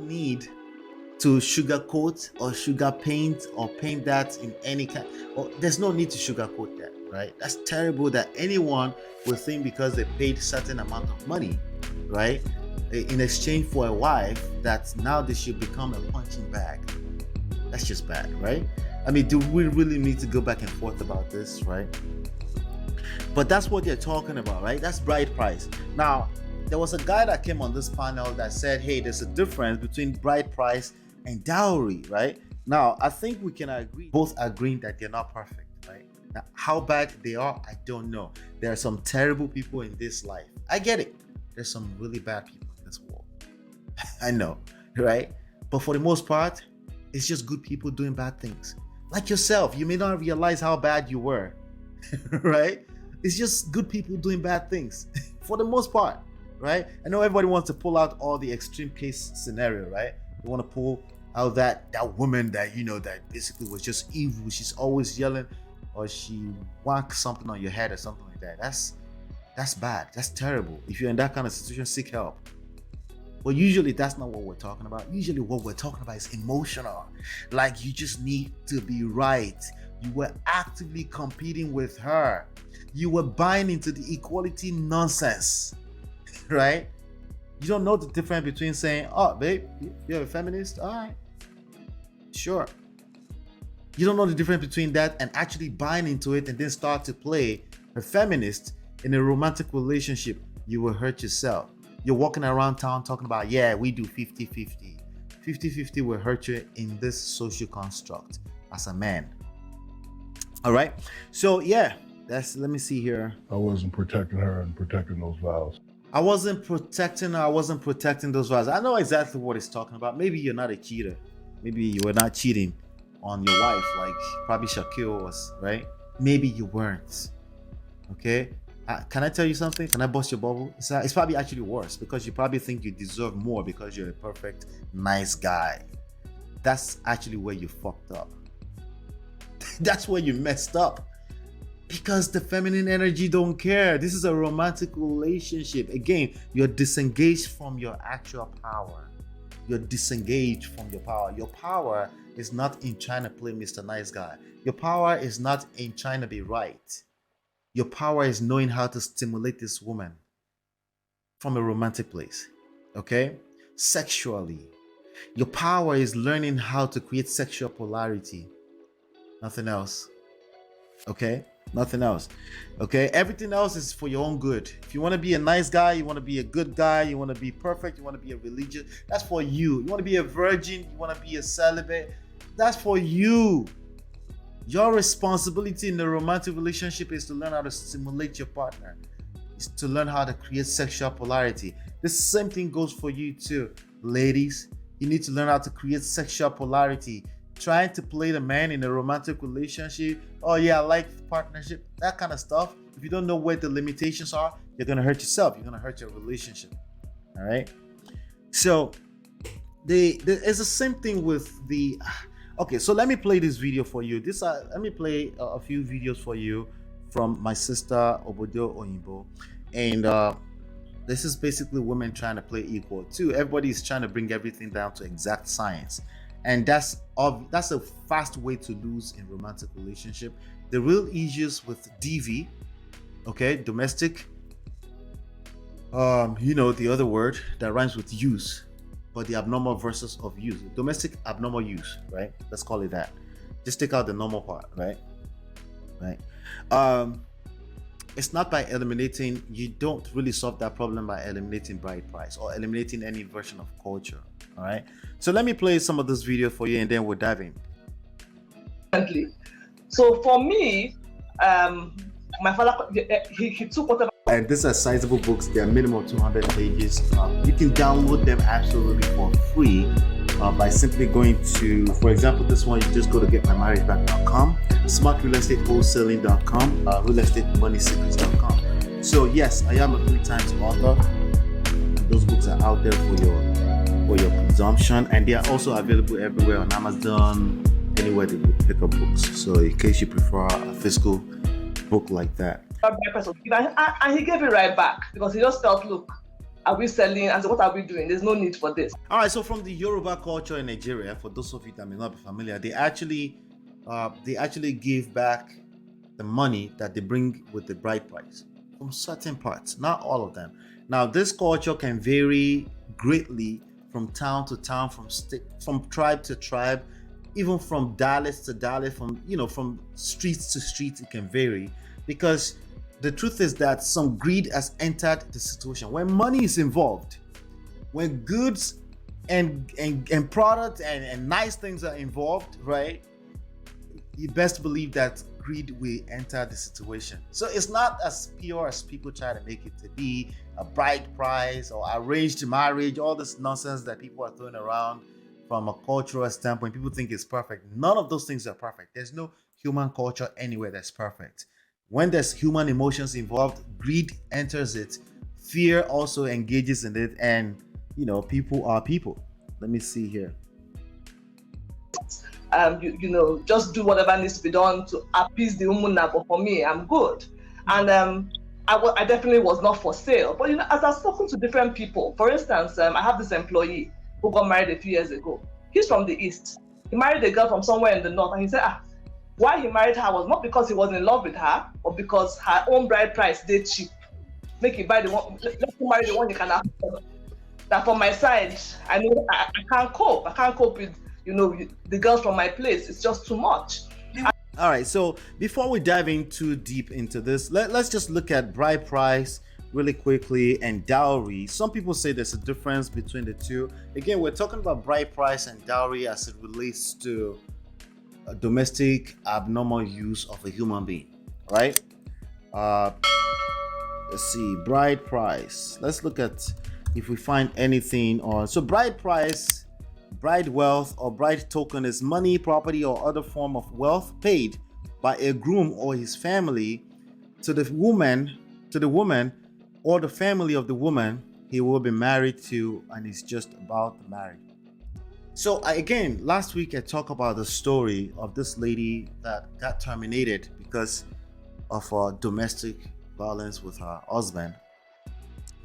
need to sugarcoat or sugar paint or paint that in any kind. Or there's no need to sugarcoat that, right? That's terrible that anyone would think because they paid certain amount of money, right, in exchange for a wife, that now they should become a punching bag. That's just bad, right? I mean, do we really need to go back and forth about this, right? But that's what they're talking about, right? That's bride price. Now, there was a guy that came on this panel that said, hey, there's a difference between bride price and dowry, right? Now, I think we can agree, both agreeing that they're not perfect, right? Now, how bad they are, I don't know. There are some terrible people in this life. I get it. There's some really bad people in this world. I know, right? But for the most part, it's just good people doing bad things. Like yourself, you may not realize how bad you were, right? It's just good people doing bad things for the most part, right? I know everybody wants to pull out all the extreme case scenario, right? They want to pull out that woman that, you know, that basically was just evil. She's always yelling, or she whacked something on your head or something like that. That's bad. That's terrible. If you're in that kind of situation, seek help. But usually that's not what we're talking about. Usually what we're talking about is emotional. Like, you just need to be right. You were actively competing with her. You were buying into the equality nonsense, right? You don't know the difference between saying, oh, babe, you're a feminist? All right, sure. You don't know the difference between that and actually buying into it and then start to play a feminist in a romantic relationship. You will hurt yourself. You're walking around town talking about, yeah, we do 50-50. 50-50 will hurt you in this social construct as a man. All right. So, yeah, let me see here. I wasn't protecting her and protecting those vows. I wasn't protecting her. I wasn't protecting those vows. I know exactly what he's talking about. Maybe you're not a cheater. Maybe you were not cheating on your wife like probably Shaquille was, right? Maybe you weren't. Okay. Can I tell you something? Can I bust your bubble? It's probably actually worse, because you probably think you deserve more because you're a perfect, nice guy. That's actually where you fucked up. That's where you messed up. Because the feminine energy don't care. This is a romantic relationship. Again, you're disengaged from your actual power. You're disengaged from your power. Your power is not in trying to play Mr. Nice Guy. Your power is not in trying to be right. Your power is knowing how to stimulate this woman from a romantic place, okay? Sexually. Your power is learning how to create sexual polarity. Nothing else, okay? Nothing else, okay? Everything else is for your own good. If you want to be a nice guy, you want to be a good guy, you want to be perfect, you want to be a religious, that's for you. You want to be a virgin, you want to be a celibate, that's for you. Your responsibility in the romantic relationship is to learn how to stimulate your partner. Is to learn how to create sexual polarity. The same thing goes for you too. Ladies, you need to learn how to create sexual polarity. Trying to play the man in a romantic relationship, oh yeah, I like partnership, that kind of stuff. If you don't know where the limitations are, you're going to hurt yourself. You're going to hurt your relationship. All right? So, it's the same thing with the... Okay, so let me play this video for you. Let me play a few videos for you from my sister Obodo Oyinbo, and this is basically women trying to play equal too. Everybody is trying to bring everything down to exact science, and that's a fast way to lose in romantic relationship. The real issues with DV, okay, domestic, you know, the other word that rhymes with use. But the abnormal versus of use, domestic abnormal use, right? Let's call it that. Just take out the normal part, right? It's not by eliminating. You don't really solve that problem by eliminating bride price or eliminating any version of culture. All right. So let me play some of this video for you, and then we'll dive in. So for me, my father he took whatever. And these are sizable books. They are minimum 200 pages. You can download them absolutely for free by simply going to, for example, this one, you just go to getmymarriageback.com, smartrealestatewholesaling.com, realestatemoneysecrets.com. So yes, I am a 3-time author. Those books are out there for your consumption, and they are also available everywhere on Amazon, anywhere that you pick up books. So in case you prefer a physical book like that. And he gave it right back because he just felt, look, Are we selling? And so what are we doing? There's no need for this. All right, so from the Yoruba culture in Nigeria, for those of you that may not be familiar, they actually give back the money that they bring with the bride price from certain parts, not all of them. Now, this culture can vary greatly from town to town, from tribe to tribe, even from dialect to dialect, from streets to streets. It can vary because the truth is that some greed has entered the situation. When money is involved, when goods and products and nice things are involved, right? You best believe that greed will enter the situation. So it's not as pure as people try to make it to be, a bride price or arranged marriage, all this nonsense that people are throwing around from a cultural standpoint. People think it's perfect. None of those things are perfect. There's no human culture anywhere that's perfect. When there's human emotions involved, greed enters it. Fear also engages in it, and people are people. Let me see here. Just do whatever needs to be done to appease the umuna, but for me, I'm good. And I definitely was not for sale. But as I've spoken to different people, for instance, I have this employee who got married a few years ago. He's from the East. He married a girl from somewhere in the North, and he said, why he married her was not because he was in love with her, but because her own bride price did cheap. Make you buy the one, let you marry the one you can afford. That from my side, I know I can't cope. I can't cope with the girls from my place. It's just too much. All right, so before we dive in too deep into this, let's just look at bride price really quickly and dowry. Some people say there's a difference between the two. Again, we're talking about bride price and dowry as it relates to a domestic abnormal use of a human being, right? Let's see, bride price. Let's look at if we find anything on. So bride price, bride wealth or bride token is money, property, or other form of wealth paid by a groom or his family to the woman or the family of the woman he will be married to and is just about to marry. So again, last week I talked about the story of this lady that got terminated because of domestic violence with her husband.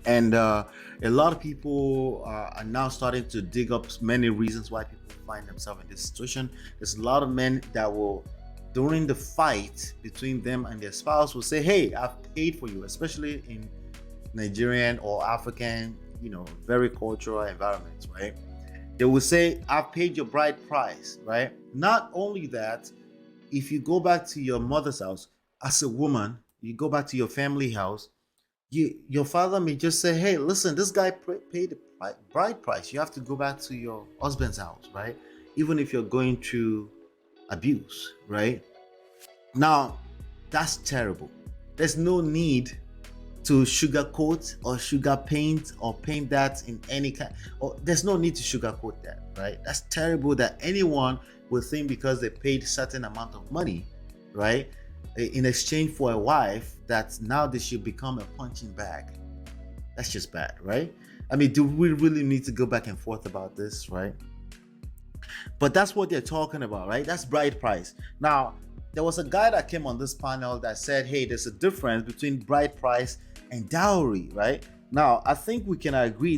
And a lot of people are now starting to dig up many reasons why people find themselves in this situation. There's a lot of men that will, during the fight between them and their spouse, will say, hey, I've paid for you, especially in Nigerian or African, very cultural environments, right? They will say, I've paid your bride price, right? Not only that, if you go back to your mother's house as a woman, you go back to your family house, your father may just say, hey, listen, this guy paid the bride price. You have to go back to your husband's house, right? Even if you're going through abuse, right? Now, that's terrible. There's no need to sugarcoat or sugar paint or paint that in any kind, or there's no need to sugarcoat that, right? That's terrible that anyone will think because they paid certain amount of money, right, in exchange for a wife, that now they should become a punching bag. That's just bad, right? I mean, do we really need to go back and forth about this, right? But that's what they're talking about, right? That's bride price. Now, there was a guy that came on this panel that said, hey, there's a difference between bride price and dowry, right? Now, I think we can agree